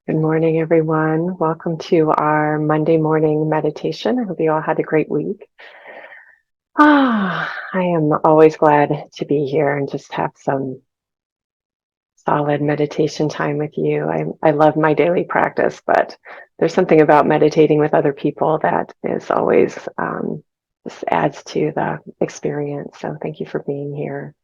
Good morning, everyone. Welcome to our Monday morning meditation. I hope you all had a great week. I am always glad to be here and just have some solid meditation time with you. I love my daily practice, but there's something about meditating with other people that is always just adds to the experience. So thank you for being here.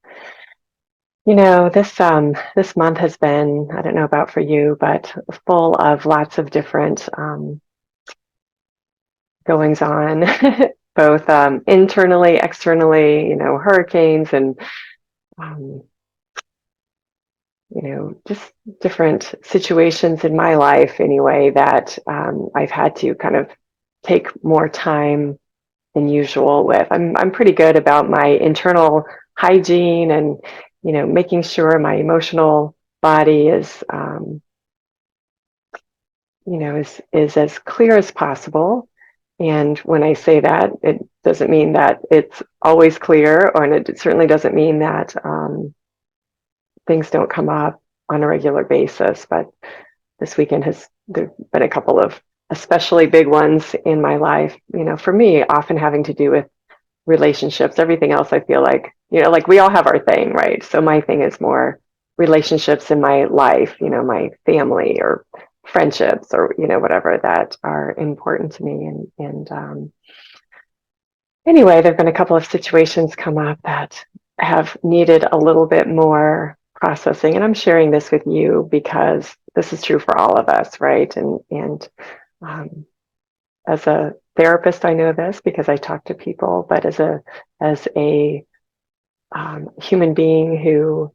This month has been, I don't know about for you, but full of lots of different goings on, both internally, externally, hurricanes and, um, just different situations in my life anyway that I've had to kind of take more time than usual with. I'm pretty good about my internal hygiene and, making sure my emotional body is as clear as possible. And when I say that, it doesn't mean that it's always clear, or and it certainly doesn't mean that things don't come up on a regular basis. But this weekend there've been a couple of especially big ones in my life. For me, often having to do with relationships. Everything else, I feel like, like we all have our thing, right? So my thing is more relationships in my life, my family or friendships or, whatever that are important to me. And anyway, there've been a couple of situations come up that have needed a little bit more processing. And I'm sharing this with you because this is true for all of us, right? And um, as a therapist, I know this because I talk to people, but as a human being who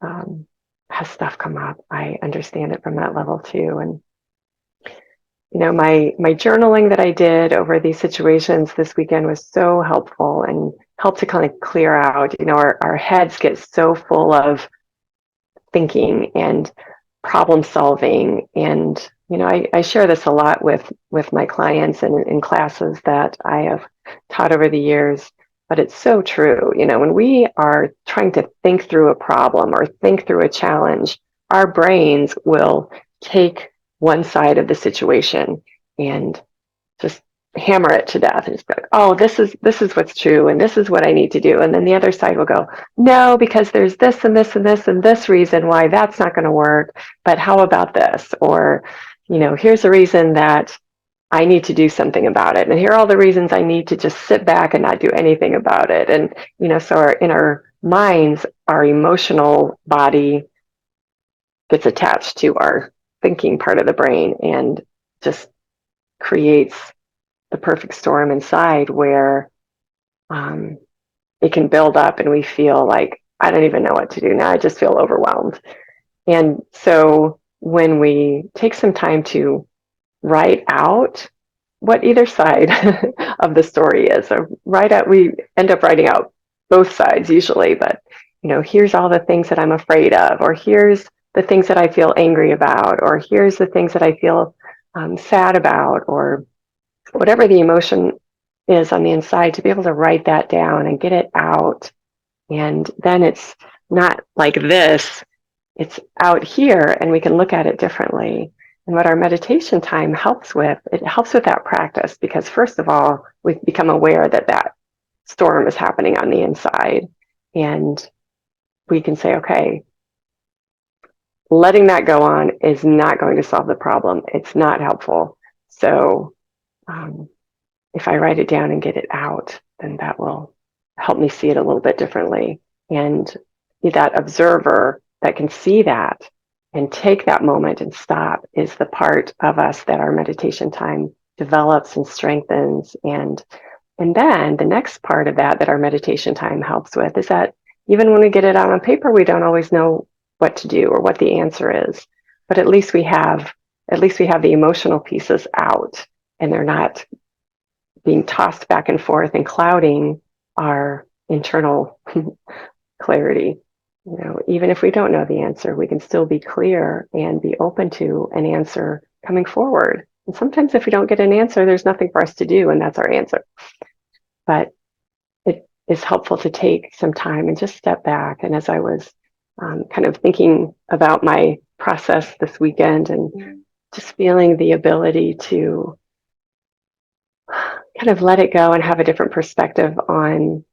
um, has stuff come up, I understand it from that level too. And my journaling that I did over these situations this weekend was so helpful and helped to kind of clear out. Our heads get so full of thinking and problem solving. And I share this a lot with my clients and in classes that I have taught over the years, but it's so true. When we are trying to think through a problem or think through a challenge, our brains will take one side of the situation and just hammer it to death and just be like, oh, this is what's true and this is what I need to do. And then the other side will go, no, because there's this and this and this and this reason why that's not going to work. But how about this? Or, here's a reason that I need to do something about it. And here are all the reasons I need to just sit back and not do anything about it. And, so in our minds, our emotional body gets attached to our thinking part of the brain and just creates the perfect storm inside where um, it can build up and we feel like, I don't even know what to do now. I just feel overwhelmed. And so when we take some time to write out what either side of the story is, or write out, we end up writing out both sides usually, but here's all the things that I'm afraid of, or here's the things that I feel angry about, or here's the things that I feel sad about, or whatever the emotion is on the inside, to be able to write that down and get it out. And then it's not like this, it's out here, and we can look at it differently. And what our meditation time helps with, it helps with that practice because, first of all, we become aware that that storm is happening on the inside. And we can say, okay, letting that go on is not going to solve the problem. It's not helpful. So, um, if I write it down and get it out, then that will help me see it a little bit differently. And be that observer that can see that and take that moment and stop is the part of us that our meditation time develops and strengthens. And then the next part of that our meditation time helps with is that even when we get it out on paper, we don't always know what to do or what the answer is. But at least we have the emotional pieces out and they're not being tossed back and forth and clouding our internal clarity. Even if we don't know the answer, we can still be clear and be open to an answer coming forward. And sometimes if we don't get an answer, there's nothing for us to do, and that's our answer. But it is helpful to take some time and just step back. And as I was kind of thinking about my process this weekend, and just feeling the ability to kind of let it go and have a different perspective on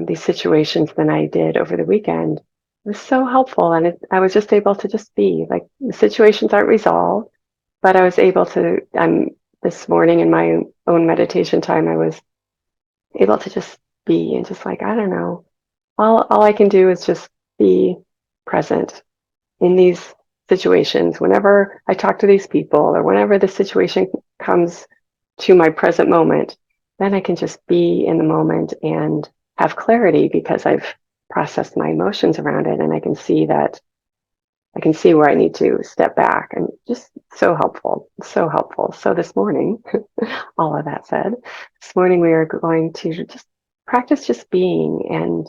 these situations than I did over the weekend. It was so helpful, and I was just able to just be like, the situations aren't resolved, but I was able to. This morning in my own meditation time, I was able to just be and just like, I don't know, all I can do is just be present in these situations. Whenever I talk to these people, or whenever the situation comes to my present moment, then I can just be in the moment and have clarity because I've processed my emotions around it, and I can see where I need to step back, and just so helpful, so helpful. So this morning, all of that said, this morning we are going to just practice just being. And,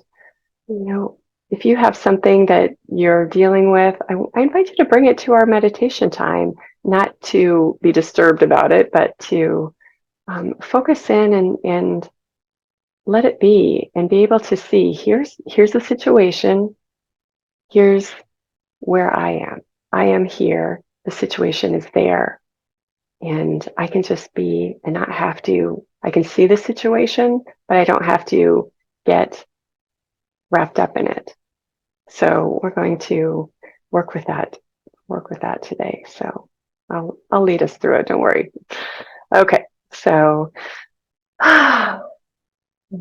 you know, if you have something that you're dealing with, I invite you to bring it to our meditation time, not to be disturbed about it, but to focus in and let it be, and be able to see, here's the situation, here's where I am. I am here, the situation is there, and I can just be and not have to. I can see the situation, but I don't have to get wrapped up in it. So we're going to work with that, today. So I'll lead us through it. Don't worry. Okay. So I'm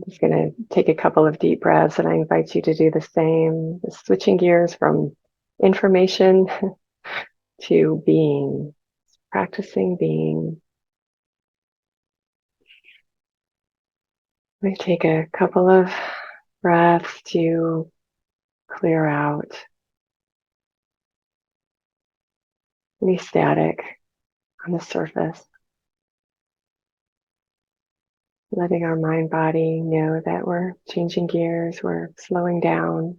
just going to take a couple of deep breaths, and I invite you to do the same, just switching gears from information to being, practicing being. We take a couple of breaths to clear out any static on the surface, letting our mind body know that we're changing gears, we're slowing down.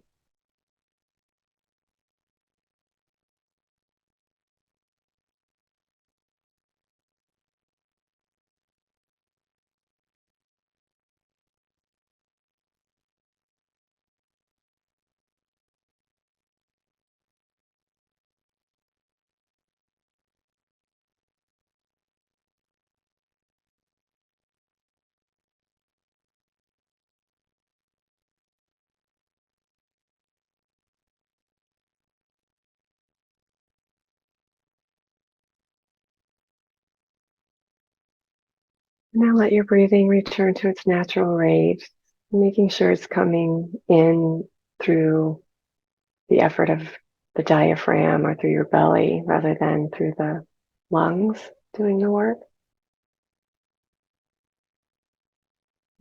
Now let your breathing return to its natural rate, making sure it's coming in through the effort of the diaphragm or through your belly rather than through the lungs doing the work.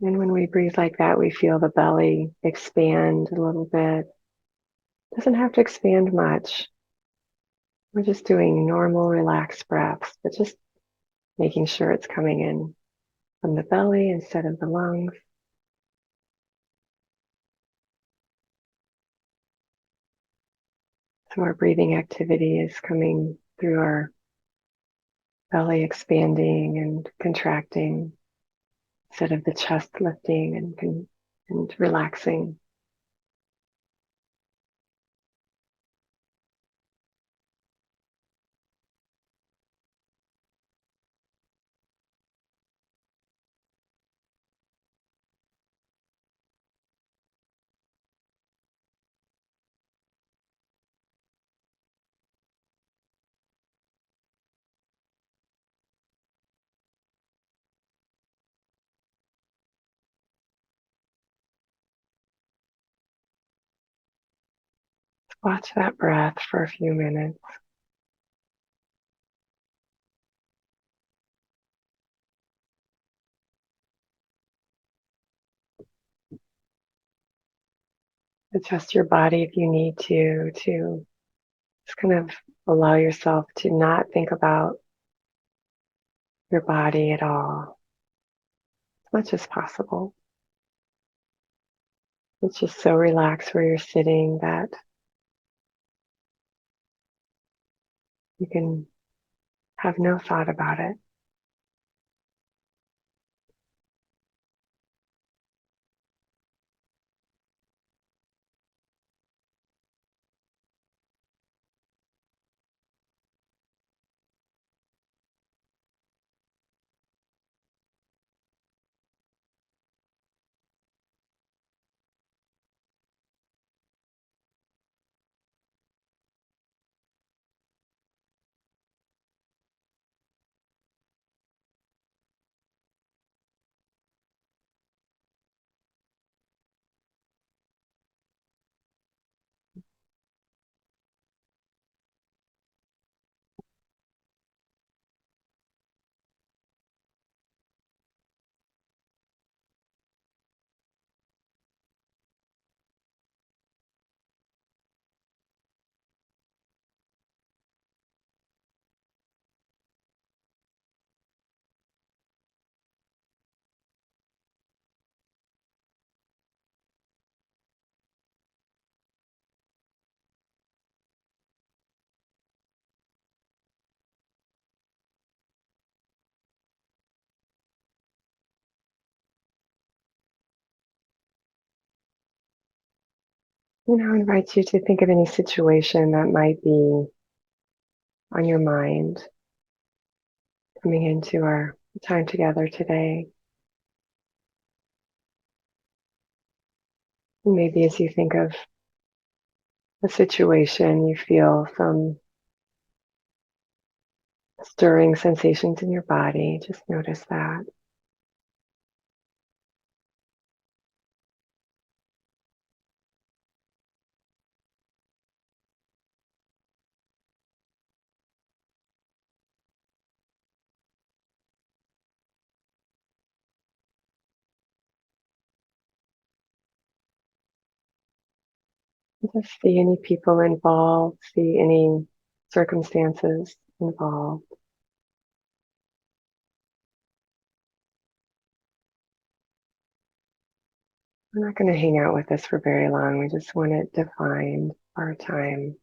And when we breathe like that, we feel the belly expand a little bit. It doesn't have to expand much. We're just doing normal, relaxed breaths, but just making sure it's coming in from the belly instead of the lungs. So our breathing activity is coming through our belly expanding and contracting instead of the chest lifting and relaxing. Watch that breath for a few minutes. Adjust your body if you need to just kind of allow yourself to not think about your body at all, as much as possible. It's just so relaxed where you're sitting that you can have no thought about it. I invite you to think of any situation that might be on your mind coming into our time together today. And maybe as you think of a situation, you feel some stirring sensations in your body. Just notice that. Just see any people involved, see any circumstances involved. We're not going to hang out with this for very long. We just want it defined our time.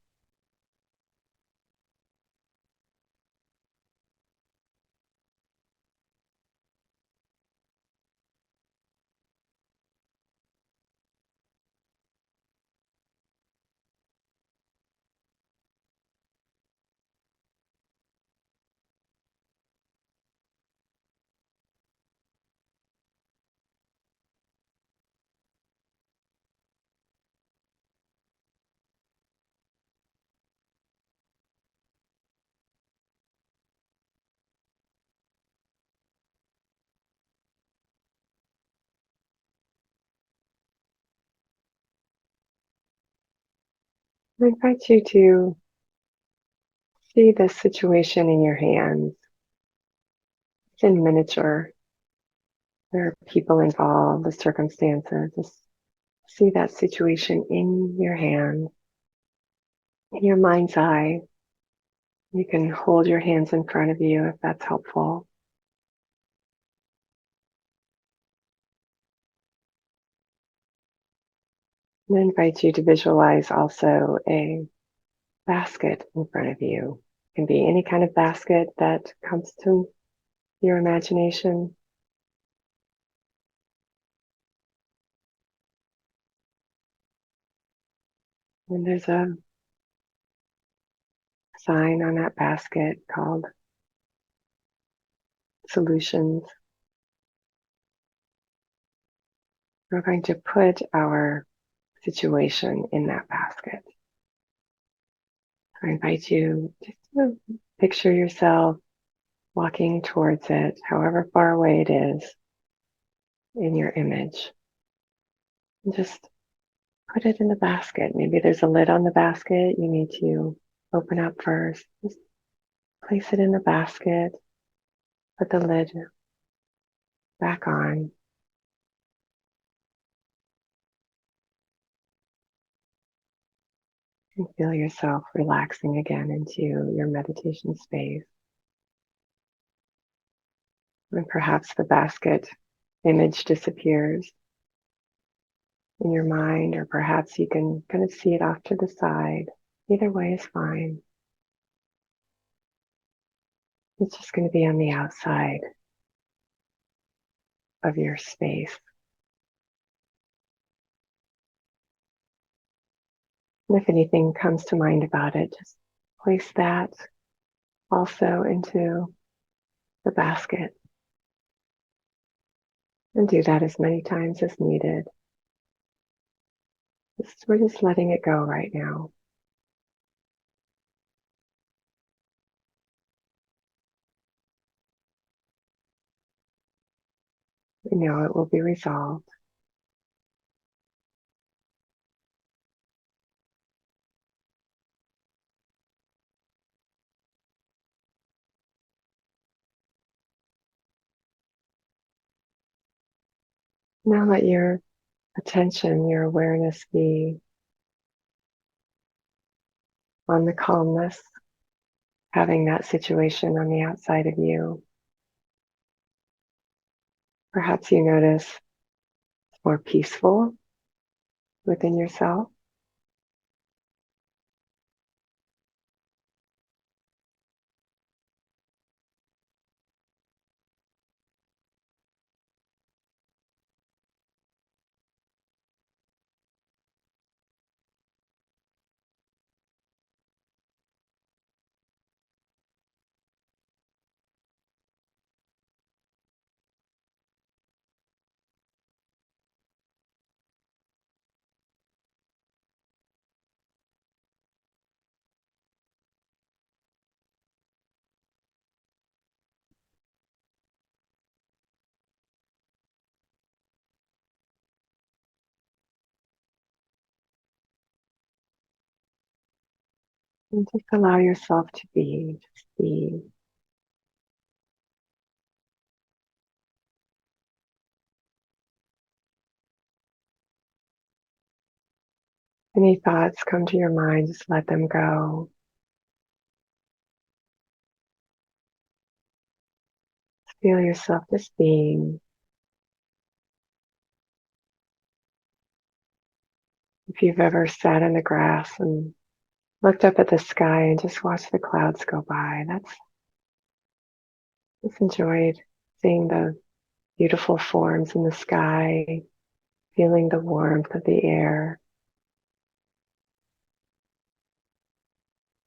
I invite you to see this situation in your hands. It's in miniature. There are people involved, the circumstances. Just see that situation in your hand, in your mind's eye. You can hold your hands in front of you if that's helpful. And I invite you to visualize also a basket in front of you. It can be any kind of basket that comes to your imagination. And there's a sign on that basket called solutions. We're going to put our situation in that basket. I invite you just to picture yourself walking towards it, however far away it is, in your image. And just put it in the basket. Maybe there's a lid on the basket you need to open up first. Just place it in the basket, put the lid back on, and feel yourself relaxing again into your meditation space. And perhaps the basket image disappears in your mind, or perhaps you can kind of see it off to the side. Either way is fine. It's just going to be on the outside of your space. And if anything comes to mind about it, just place that also into the basket. And do that as many times as needed. We're just letting it go right now. We know it will be resolved. Now let your attention, your awareness be on the calmness, having that situation on the outside of you. Perhaps you notice it's more peaceful within yourself. And just allow yourself to be, just be. Any thoughts come to your mind, just let them go. Feel yourself just being. If you've ever sat in the grass and looked up at the sky and just watched the clouds go by, that's just enjoyed seeing the beautiful forms in the sky, feeling the warmth of the air,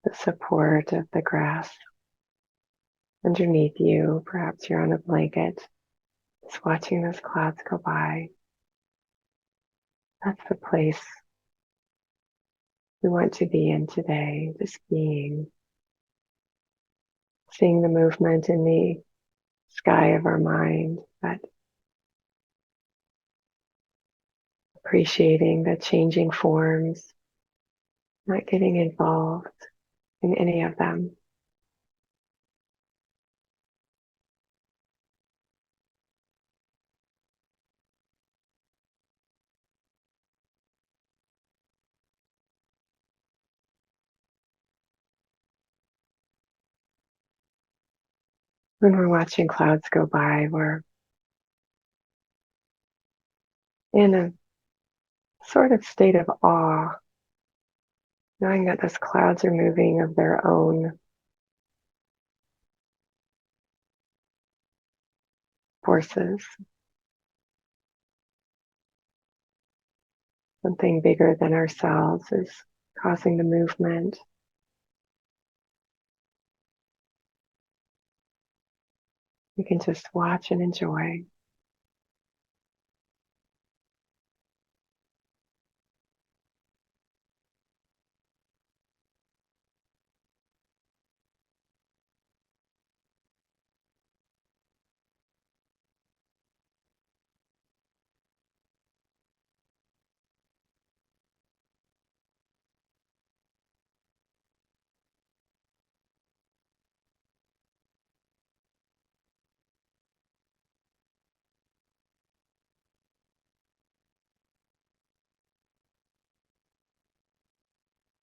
the support of the grass underneath you. Perhaps you're on a blanket, just watching those clouds go by. That's the place we want to be in today, just being, seeing the movement in the sky of our mind, but appreciating the changing forms, not getting involved in any of them. When we're watching clouds go by, we're in a sort of state of awe, knowing that those clouds are moving of their own forces. Something bigger than ourselves is causing the movement. We can just watch and enjoy.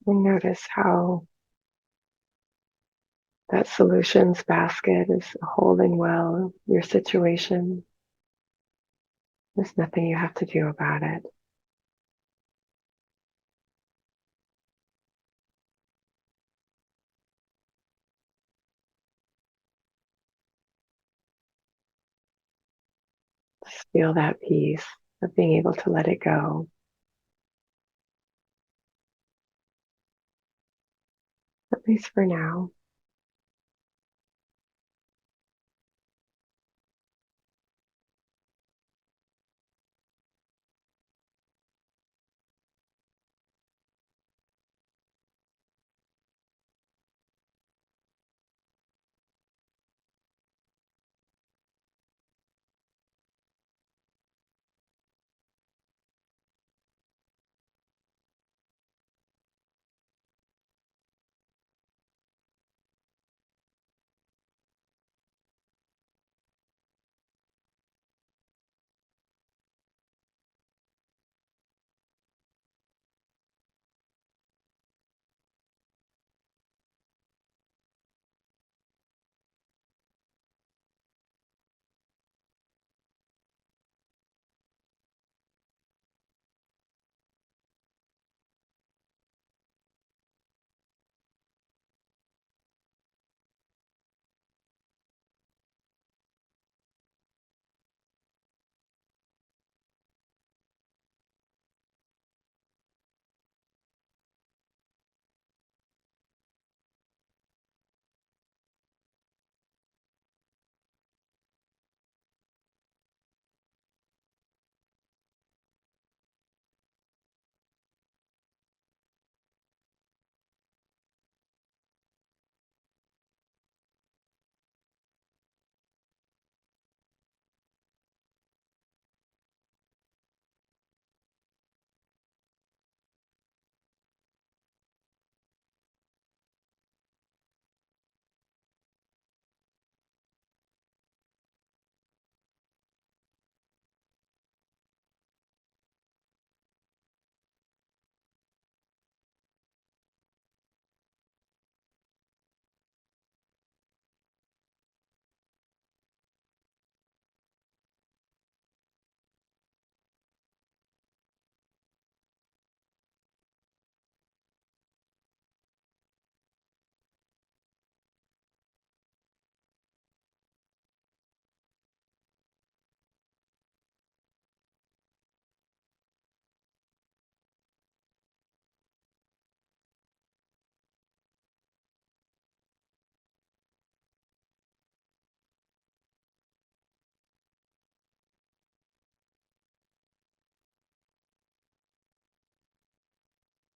And notice how that solutions basket is holding well your situation. There's nothing you have to do about it. Just feel that peace of being able to let it go, at least for now.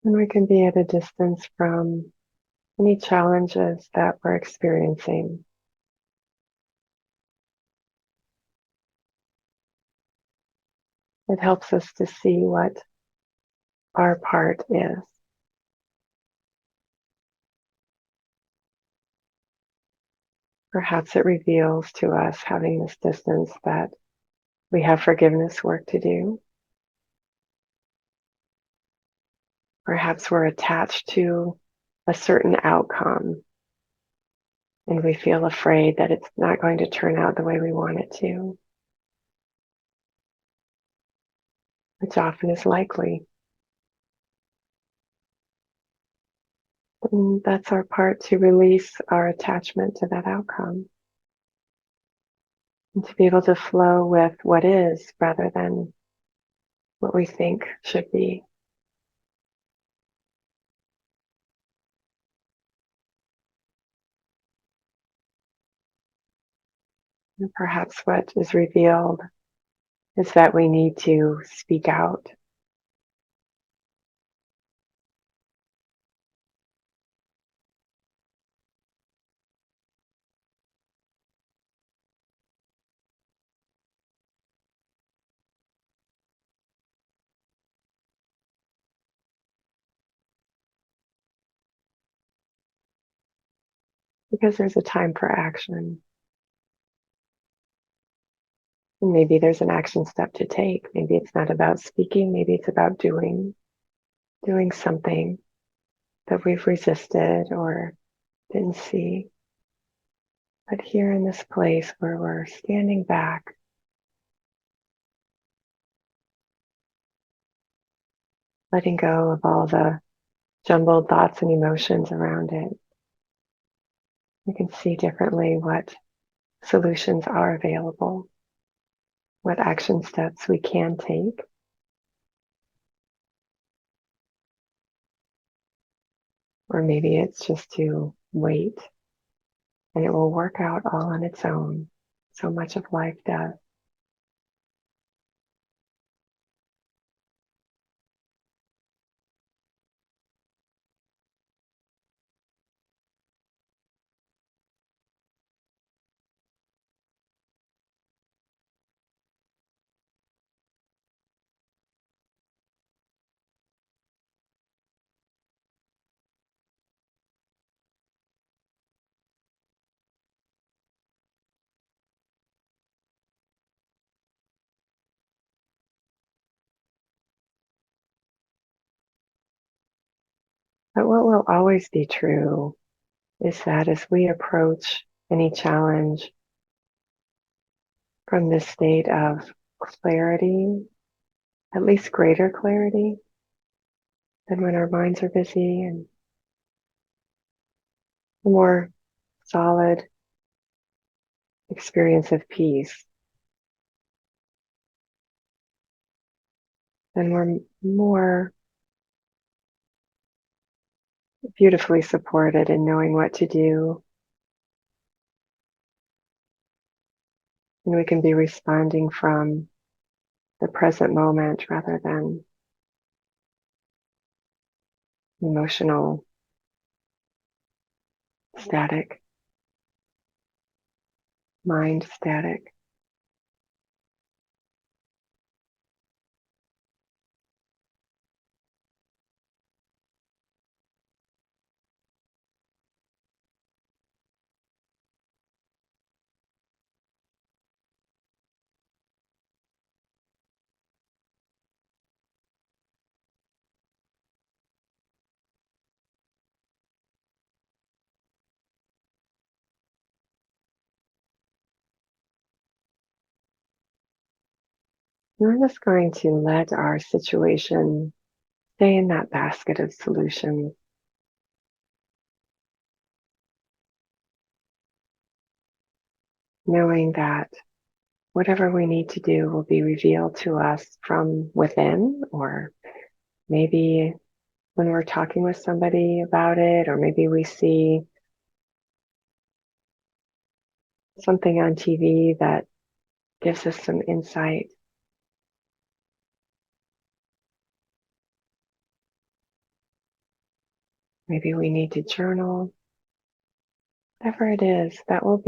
And we can be at a distance from any challenges that we're experiencing. It helps us to see what our part is. Perhaps it reveals to us, having this distance, that we have forgiveness work to do. Perhaps we're attached to a certain outcome and we feel afraid that it's not going to turn out the way we want it to, which often is likely. And that's our part, to release our attachment to that outcome and to be able to flow with what is rather than what we think should be. And perhaps what is revealed is that we need to speak out. Because there's a time for action. And maybe there's an action step to take. Maybe it's not about speaking, maybe it's about doing something that we've resisted or didn't see. But here in this place where we're standing back, letting go of all the jumbled thoughts and emotions around it, we can see differently what solutions are available, what action steps we can take. Or maybe it's just to wait and it will work out all on its own. So much of life does. But what will always be true is that as we approach any challenge from this state of clarity, at least greater clarity than when our minds are busy, and a more solid experience of peace, then we're more beautifully supported in knowing what to do. And we can be responding from the present moment rather than emotional static, mind static. We're just going to let our situation stay in that basket of solutions, knowing that whatever we need to do will be revealed to us from within, or maybe when we're talking with somebody about it, or maybe we see something on TV that gives us some insight. Maybe we need to journal. Whatever it is, that will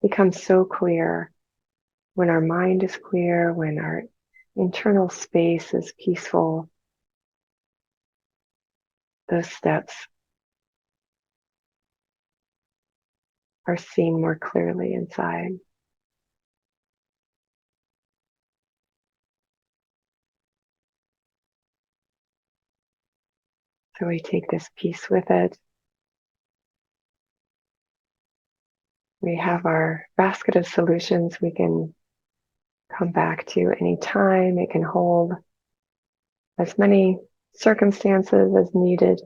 become so clear when our mind is clear, when our internal space is peaceful. Those steps are seen more clearly inside. So we take this peace with it. We have our basket of solutions we can come back to anytime. It can hold as many circumstances as needed,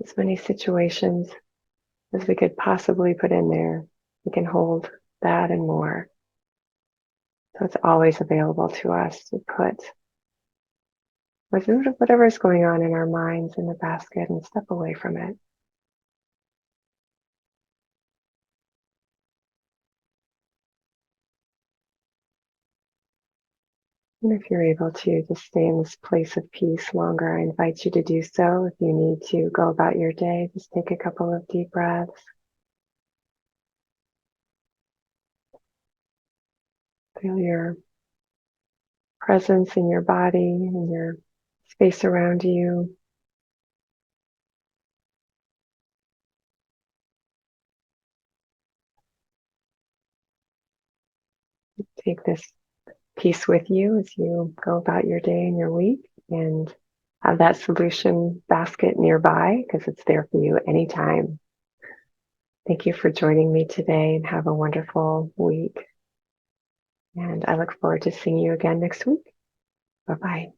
as many situations as we could possibly put in there. We can hold that and more. So it's always available to us to put whatever is going on in our minds in the basket and step away from it. And if you're able to just stay in this place of peace longer, I invite you to do so. If you need to go about your day, just take a couple of deep breaths. Feel your presence in your body and your space around you. Take this peace with you as you go about your day and your week, and have that solution basket nearby because it's there for you anytime. Thank you for joining me today, and have a wonderful week. And I look forward to seeing you again next week. Bye-bye.